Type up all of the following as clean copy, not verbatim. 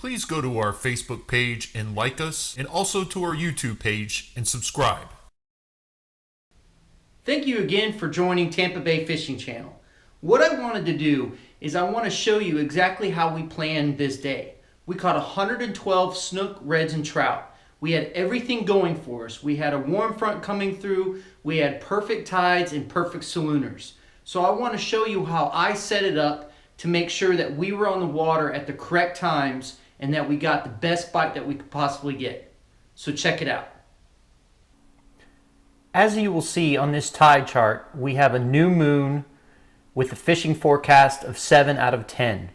please go to our Facebook page and like us, and also to our YouTube page and subscribe. Thank you again for joining Tampa Bay Fishing Channel. What I wanted to do is I want to show you exactly how we planned this day. We caught 112 snook, reds, and trout. We had everything going for us. We had a warm front coming through, we had perfect tides and perfect salooners. So I want to show you how I set it up to make sure that we were on the water at the correct times and that we got the best bite that we could possibly get. So check it out. As you will see on this tide chart, we have a new moon with a fishing forecast of 7 out of 10.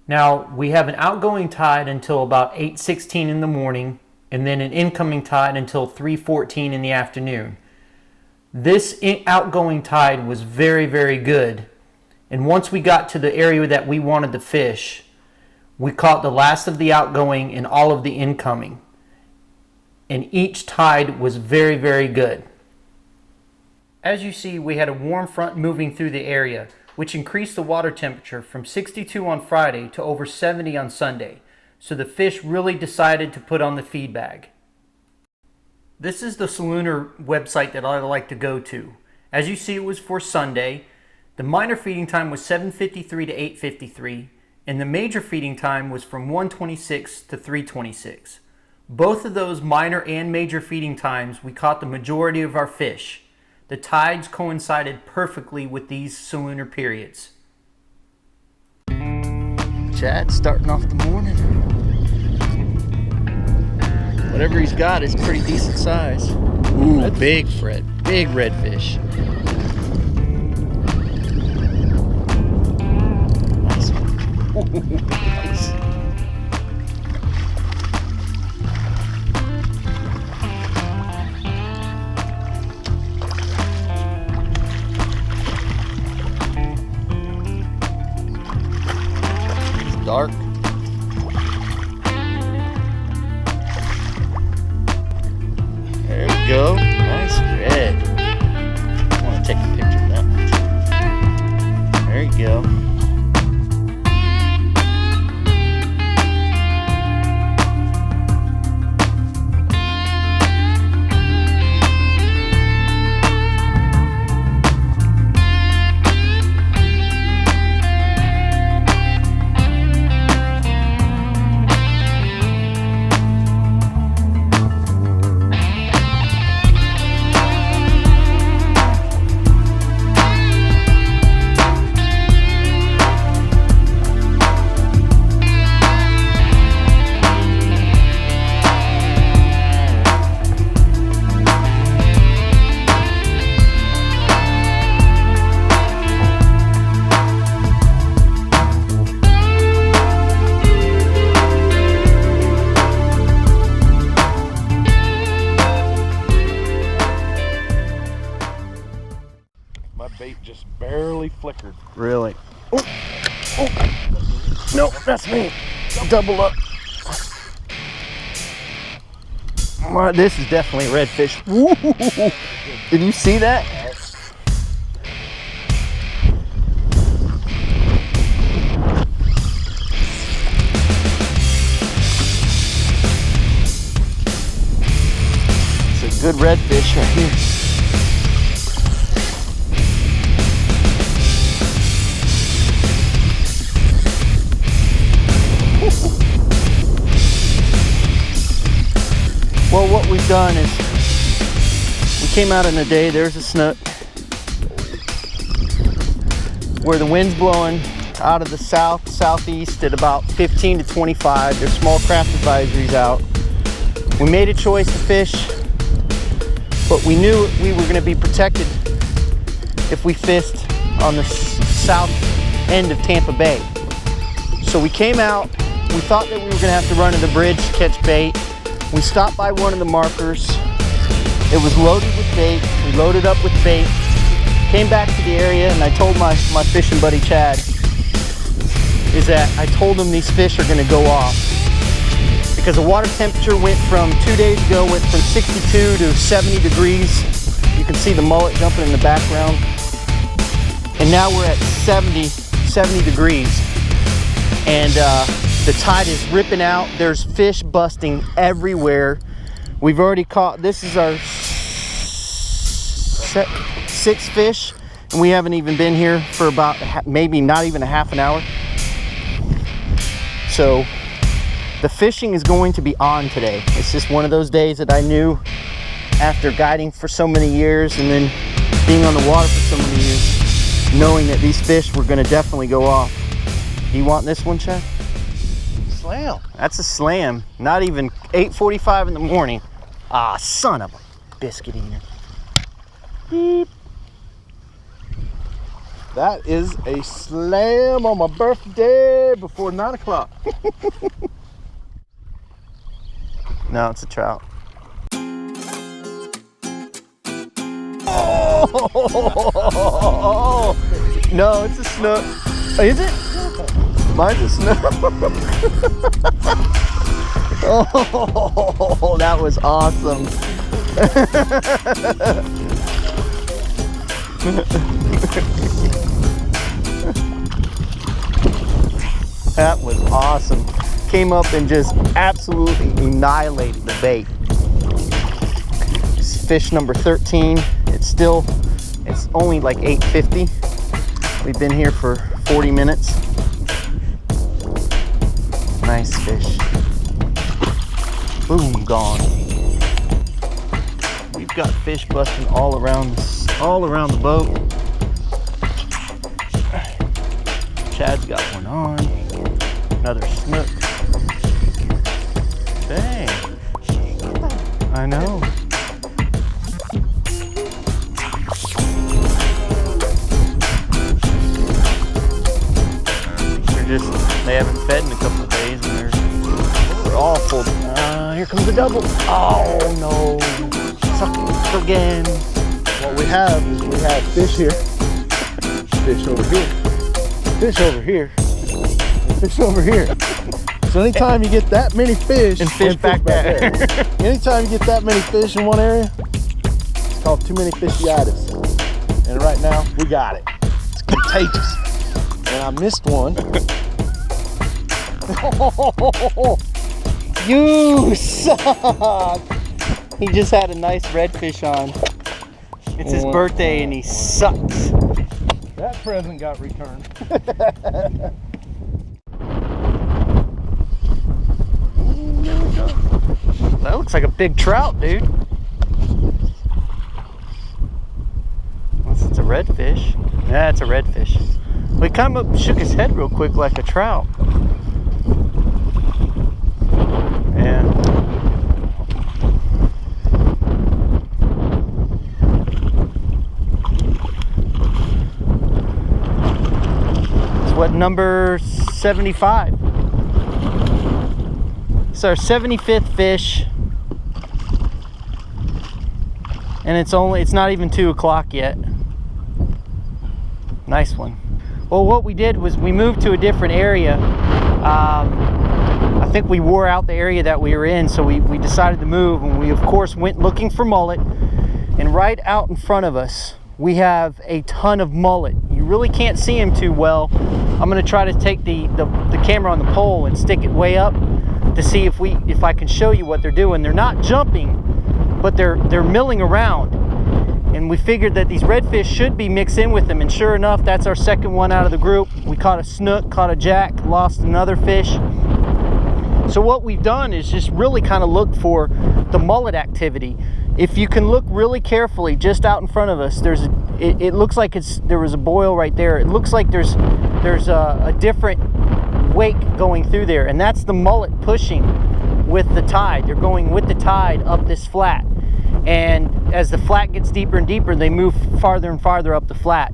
Now, we have an outgoing tide until about 8:16 in the morning, and then an incoming tide until 3:14 in the afternoon. This outgoing tide was very, very good. And once we got to the area that we wanted to fish, we caught the last of the outgoing and all of the incoming. And each tide was very, very good. As you see, we had a warm front moving through the area, which increased the water temperature from 62 on Friday to over 70 on Sunday. So the fish really decided to put on the feed bag. This is the salooner website that I like to go to. As you see, it was for Sunday. The minor feeding time was 7:53 to 8:53, and the major feeding time was from 1:26 to 3:26. Both of those minor and major feeding times, we caught the majority of our fish. The tides coincided perfectly with these salooner periods. Chad starting off the morning. Whatever he's got is pretty decent size. Ooh, big redfish. Nice one. Nice. Dark. There we go. Nice red. I want to take a picture of that one too. There you go. Bait just barely flickered. Really? Oh, oh. No, that's me. Double up. Well, this is definitely a redfish. Woo! Did you see that? It's a good redfish right here. Well, what we've done is we came out in the day, there's a snook, where the wind's blowing out of the southeast at about 15 to 25. There's small craft advisories out. We made a choice to fish, but we knew we were going to be protected if we fished on the south end of Tampa Bay. So we came out, we thought that we were going to have to run to the bridge to catch bait. We stopped by one of the markers. It was loaded with bait. We loaded up with bait. Came back to the area, and I told my fishing buddy Chad, is that I told him these fish are gonna go off. Because the water temperature went from 2 days ago, went from 62 to 70 degrees. You can see the mullet jumping in the background. And now we're at 70 degrees. and the tide is ripping out. There's fish busting everywhere. We've already caught, this is our 6th fish, and we haven't even been here for about maybe not even a half an hour. So the fishing is going to be on today. It's just one of those days that I knew after guiding for so many years and then being on the water for so many years, knowing that these fish were going to definitely go off. Do you want this one, Chad? Slam. That's a slam. Not even 8:45 in the morning. Ah, son of a biscuit eater. Beep. That is a slam on my birthday before 9 o'clock. No, it's a trout. Oh, no, it's a snook. Is it? Mine's a snook. Oh, that was awesome. That was awesome. Came up and just absolutely annihilated the bait. This is fish number 13. It's only like 8:50. We've been here for 40 minutes. Nice fish. Boom, gone. We've got fish busting all around the boat. Chad's got one on. Another snook. Dang. I know. They haven't fed in a couple of days and they're all full. Here comes the double. Oh no. Suck again. What we have is we have fish here, fish over here, fish over here, and fish over here. So anytime you get that many fish and fish back there. Anytime you get that many fish in one area, it's called too many fishiitis. And right now we got it. It's contagious. And I missed one. You suck! He just had a nice redfish on. It's his birthday and he sucks. That present got returned. That looks like a big trout, dude. Unless it's a redfish. Yeah, it's a redfish. He kind of shook his head real quick like a trout. Yeah. It's what, number 75? It's our 75th fish. And it's not even 2 o'clock yet. Nice one. Well, what we did was we moved to a different area. I think we wore out the area that we were in, so we decided to move, and we of course went looking for mullet. And right out in front of us, we have a ton of mullet. You really can't see them too well. I'm gonna try to take the camera on the pole and stick it way up to see if I can show you what they're doing. They're not jumping, but they're milling around. And we figured that these redfish should be mixed in with them, and sure enough, that's our second one out of the group. We caught a snook, caught a jack, lost another fish. So what we've done is just really kind of look for the mullet activity. If you can look really carefully, just out in front of us, it looks like there was a boil right there. It looks like there's a different wake going through there, and that's the mullet pushing with the tide. They're going with the tide up this flat. And as the flat gets deeper and deeper, they move farther and farther up the flat.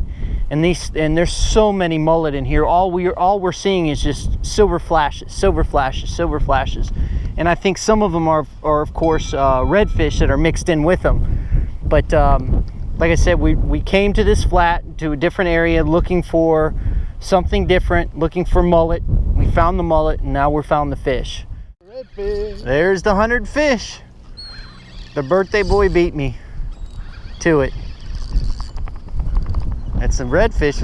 And there's so many mullet in here. All we're seeing is just silver flashes, silver flashes, silver flashes. And I think some of them are of course redfish that are mixed in with them. But like I said, we came to this flat, to a different area, looking for something different, looking for mullet. We found the mullet, and now we found the fish. Redfish. There's the 100 fish. The birthday boy beat me to it. It's a redfish.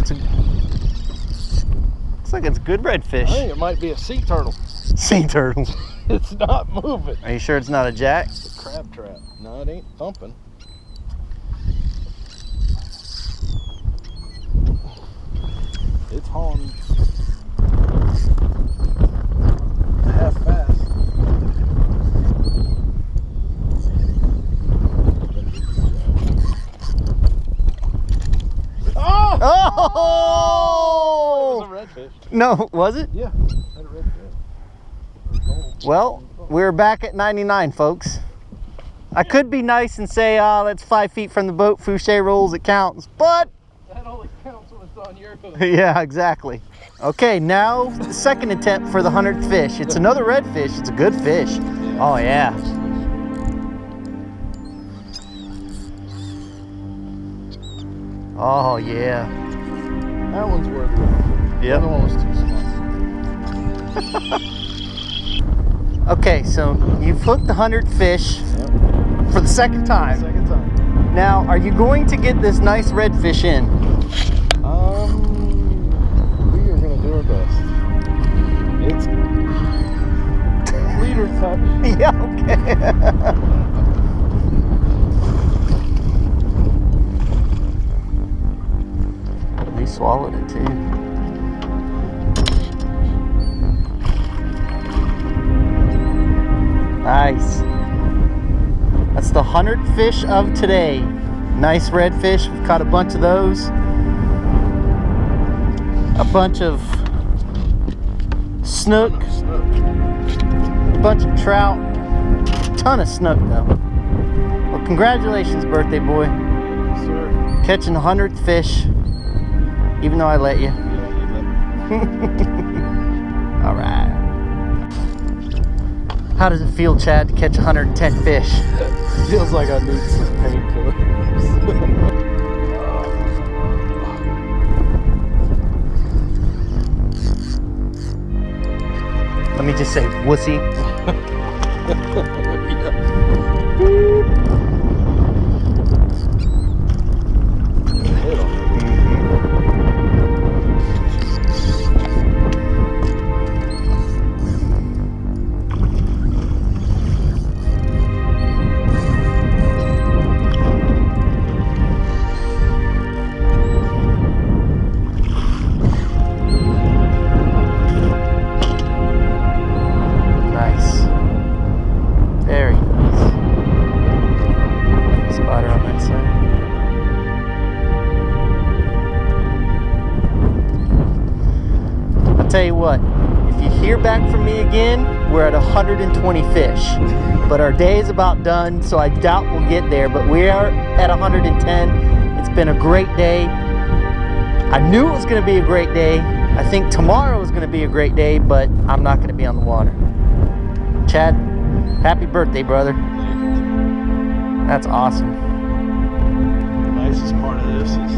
Looks like it's good redfish. I think it might be a sea turtle. Sea turtle. It's not moving. Are you sure it's not a jack? It's a crab trap. No, it ain't thumping. It's hauling half fast. Oh! Oh! It was a redfish. No, was it? Yeah, had a redfish. Well, we're back at 99, folks. I could be nice and say, that's 5 feet from the boat, Fouché rules, it counts, but... That only counts when it's on your hook. Yeah, exactly. Okay, now the second attempt for the 100th fish. It's another redfish. It's a good fish. Oh, yeah. Oh, yeah. That one's worth it. The Yep. other one was too small. Okay, so you've hooked the 100 fish for the second time. Second time. Now, are you going to get this nice redfish in? We are gonna do our best. It's leader touch. Yeah, okay. He swallowed it too. Nice. That's the 100th fish of today. Nice redfish. We've caught a bunch of those. A bunch of snook. A bunch of trout. A ton of snook though. Well, congratulations, birthday boy. Sir. Catching the 100th fish. Even though I let you. All right. How does it feel, Chad, to catch 110 fish? Feels like I need some painkillers. Let me just say, wussy. Tell you what, if you hear back from me again, we're at 120 fish, but our day is about done, so I doubt we'll get there, but we are at 110. It's been a great day. I knew it was going to be a great day. I think tomorrow is going to be a great day, but I'm not going to be on the water. Chad, happy birthday, brother. That's awesome. The nicest part of this is